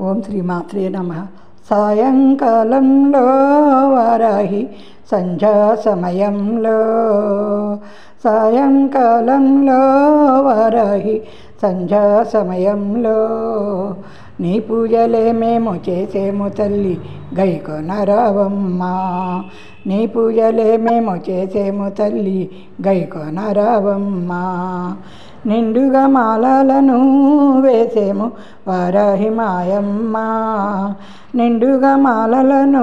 ఓం శ్రీమాత్రే నమః. సాయంకాలంలో వారాహి సంధ్యా సమయంలో, సాయంకాలంలో వారాహి సంధ్యా సమయంలో నీ పూజలే మేము చేసేము తల్లి గైకొనరావమ్మా. నీ పూజలే మేము చేసేము తల్లి గైకొనరావమ్మా. నిండుగా మాలలను వేసేము వారాహి మాయమ్మ, నిండుగా మాలలను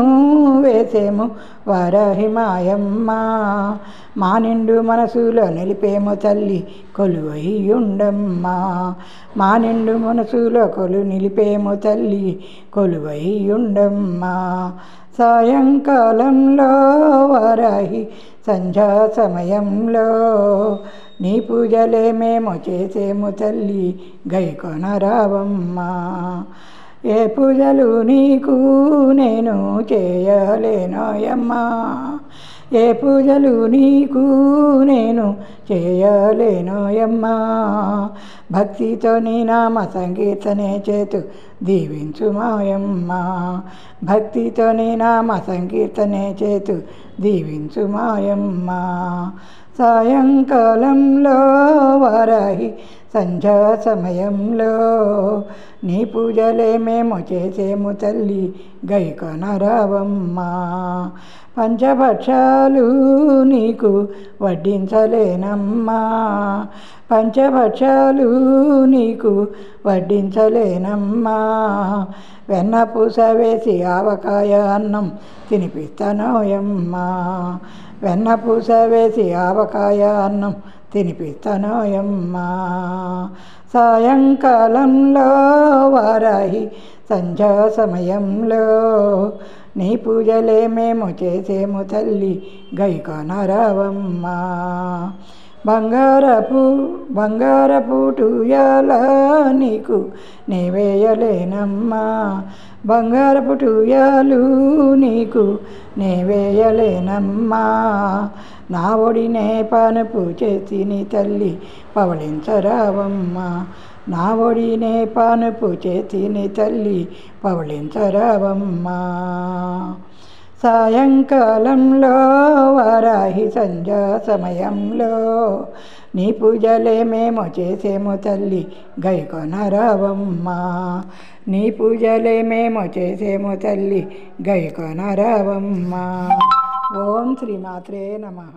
వేసేము వారాహి మాయమ్మ. మా నిండు మనసులో నిలిపేము తల్లి కొలువై ఉండమ్మా. మా నిండు మనసులో నిలిపేము తల్లి కొలువై ఉండమ్మా. సాయంకాలంలో వారాహి సంధ్యా సమయంలో నీ పూజలే మేము చేసేము తల్లి గైకొనరావమ్మా. ఏ పూజలు నీకు నేను చేయలేనోయమ్మా, ఏ పూజలు నీకు నేను చేయలేనోయమ్మా. భక్తితో నీ నామ సంకీర్తనే చేతు దీవించు మాయమ్మ, భక్తితో నీ నామ సంకీర్తనే చేతు దీవించు మాయమ్మ. సాయంకాలంలో వారాహి సంధ్యా సమయంలో నీ పూజలే మేము చేసేము తల్లి గైకొనరావమ్మా. పంచభక్షాలు నీకు వడ్డించలేనమ్మా, పంచభక్షాలు నీకు వడ్డించలేనమ్మా. వెన్న పూస వేసి ఆవకాయ అన్నం తినిపిస్తానోయమ్మా, వెన్న పూస వేసి ఆవకాయ అన్నం తినిపిస్తానోయమ్మా. సాయంకాలంలో వారాహి సంధ్యా సమయంలో నీ పూజలే మేము చేసేము తల్లి గైకొనరావమ్మా. బంగారపు టూయాల నీకు నే వేయలేనమ్మా, బంగారపు టూయాలు నీకు నే వేయలేనమ్మా. నా ఒడినే పానుపు చేసి నీ తల్లి పవళించరావమ్మా, నా ఒడినే పానుపు చేసి నీ తల్లి పవళించరావమ్మా. సాయంకాలంలో వారాహి సంధ్యా సమయంలో నీ పూజలే మేము చేసేము తల్లి గైకొనరావమ్మా, నీ పూజలే మేము చేసేము తల్లి గైకొనరావమ్మా. ఓం శ్రీమాత్రే నమః.